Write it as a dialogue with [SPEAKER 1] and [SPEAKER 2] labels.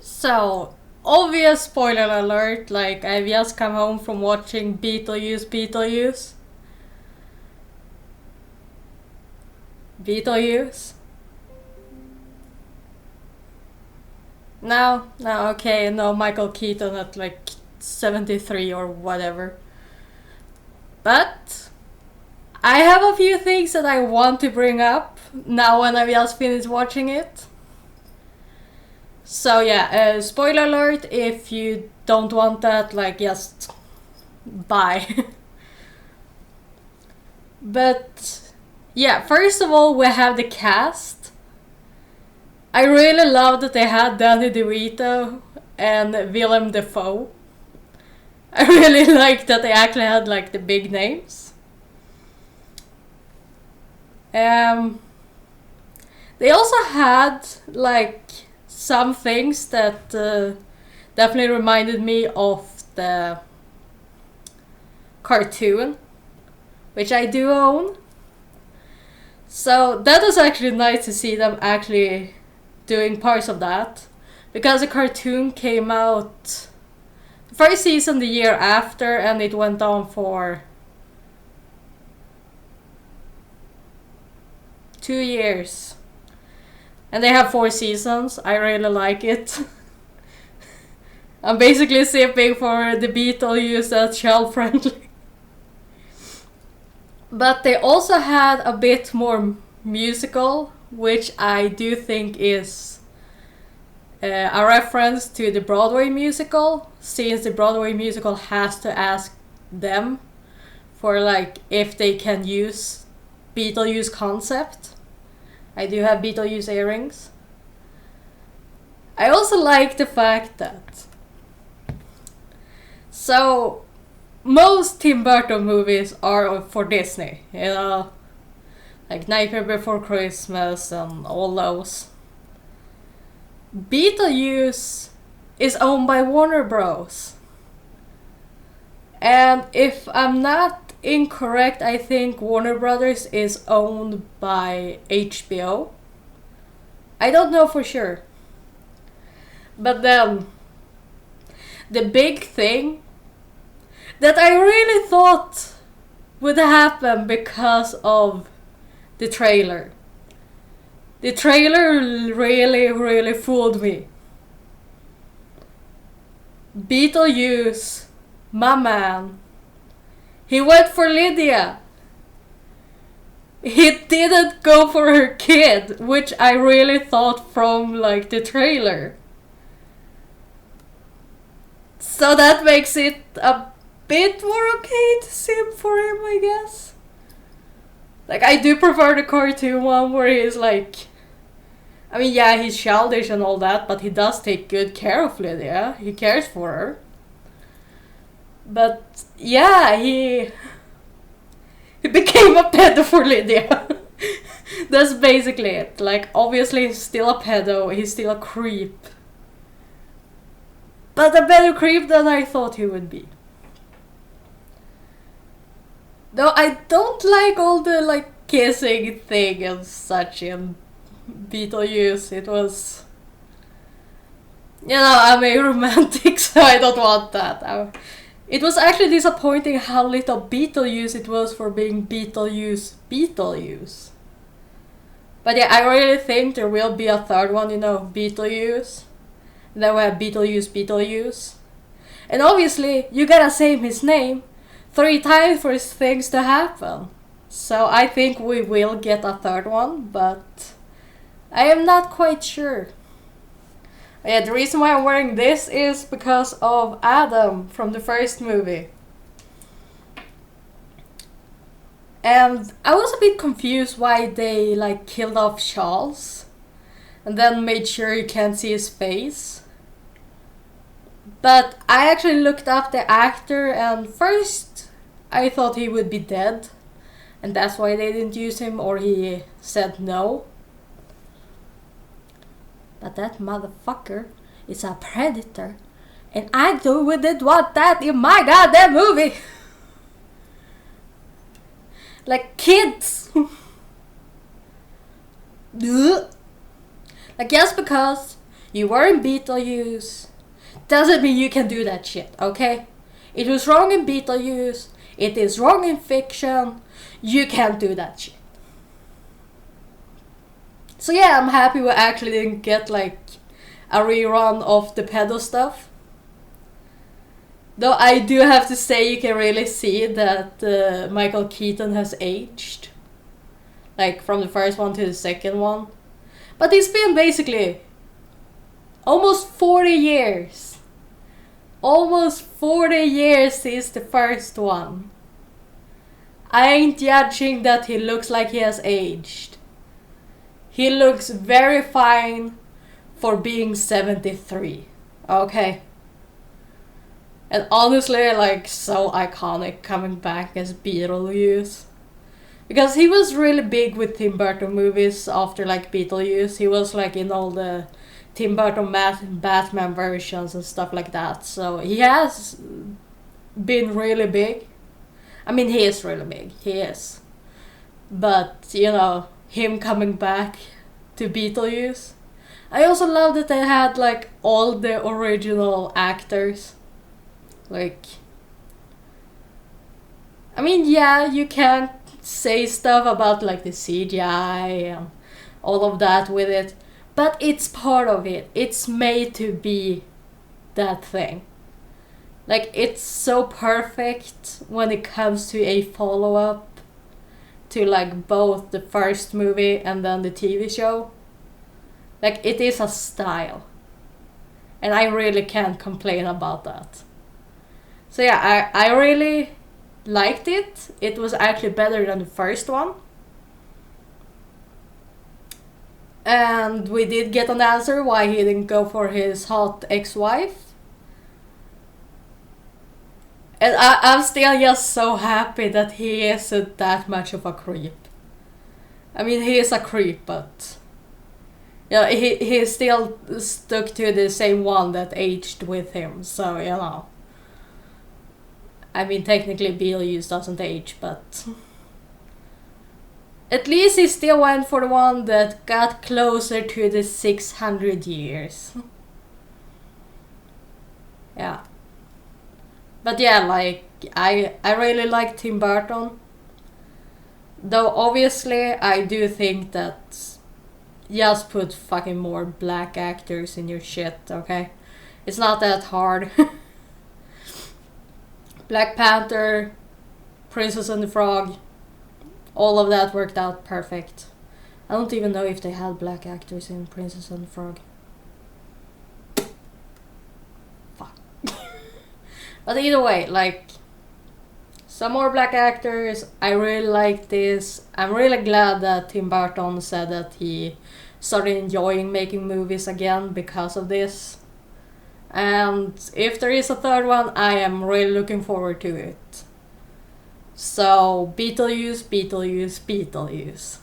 [SPEAKER 1] So, obvious spoiler alert, like I've just come home from watching Betelgeuse. Betelgeuse? No, okay, no, Michael Keaton at like 73 or whatever. But, I have a few things that I want to bring up now when I've just finished watching it. So yeah, spoiler alert, if you don't want that, like, just bye. But yeah, first of all, we have the cast. I really love that they had Danny DeVito and Willem Dafoe. I really like that they actually had like the big names. Um, they also had like some things that definitely reminded me of the cartoon, which I do own. So that was actually nice to see them actually doing parts of that, because the cartoon came out the first season the year after, and it went on for 2 years. And they have 4 seasons. I really like it. I'm basically sipping for the Beetlejuice that's child friendly. But they also had a bit more musical, which I do think is a reference to the Broadway musical, since the Broadway musical has to ask them for like if they can use Beetlejuice concept. I do have Beetlejuice earrings. I also like the fact that most Tim Burton movies are for Disney, like Nightmare Before Christmas and all those. Beetlejuice is owned by Warner Bros. And if I'm not incorrect, I think Warner Brothers is owned by HBO. I don't know for sure. But then, the big thing that I really thought would happen because of the trailer. The trailer really fooled me. Beetlejuice, my man, he went for Lydia. He didn't go for her kid, which I really thought from like the trailer. So that makes it a bit more okay to sim for him, I guess. Like, I do prefer the cartoon one where he's like, I mean, yeah, he's childish and all that, but he does take good care of Lydia. He cares for her. But yeah, he became a pedo for Lydia. That's basically it. Like, obviously he's still a pedo, he's still a creep. But a better creep than I thought he would be. Though I don't like all the like kissing thing and such in Beetlejuice. It was, I'm a romantic, so I don't want that. It was actually disappointing how little Beetlejuice it was for being Beetlejuice. But yeah, I really think there will be a third one, Beetlejuice. Then we have Beetlejuice. And obviously, you gotta say his name 3 times for things to happen. So I think we will get a third one, but I am not quite sure. Yeah, the reason why I'm wearing this is because of Adam from the first movie. And I was a bit confused why they like killed off Charles and then made sure you can't see his face. But I actually looked up the actor, and first I thought he would be dead, and that's why they didn't use him, or he said no. But that motherfucker is a predator, and I didn't want that in my goddamn movie. Like kids. Like, just because You were in Betelgeuse. Doesn't mean you can do that shit, okay? It was wrong in Betelgeuse. It is wrong in fiction. You can't do that shit. So yeah, I'm happy we actually didn't get like a rerun of the pedo stuff. Though I do have to say you can really see that Michael Keaton has aged. Like from the first one to the second one. But it's been basically almost 40 years. Almost 40 years since the first one. I ain't judging that he looks like he has aged. He looks very fine for being 73. Okay? And honestly, like, so iconic coming back as Betelgeuse. Because he was really big with Tim Burton movies after, like, Betelgeuse. He was, like, in all the Tim Burton Batman versions and stuff like that. So he has been really big. I mean, he is really big. He is. But, you know, him coming back to Betelgeuse. I also love that they had, like, all the original actors. Like, I mean, yeah, you can't say stuff about like the CGI and all of that with it, but it's part of it. It's made to be that thing. Like, it's so perfect when it comes to a follow-up to like both the first movie and then the TV show. Like, it is a style, and I really can't complain about that. So yeah, I really liked it. It was actually better than the first one. And we did get an answer why he didn't go for his hot ex-wife. And I'm still just so happy that he isn't that much of a creep. I mean, he is a creep, but you know, he still stuck to the same one that aged with him, so you know. I mean, technically Betelgeuse doesn't age, but at least he still went for the one that got closer to the 600 years. Yeah. But yeah, like, I really like Tim Burton. Though obviously I do think that just put fucking more black actors in your shit, okay? It's not that hard. Black Panther, Princess and the Frog, all of that worked out perfect. I don't even know if they had black actors in Princess and the Frog. Fuck. But either way, like, some more black actors. I really like this. I'm really glad that Tim Burton said that he started enjoying making movies again because of this. And if there is a third one, I am really looking forward to it. So, Betelgeuse, Betelgeuse, Betelgeuse.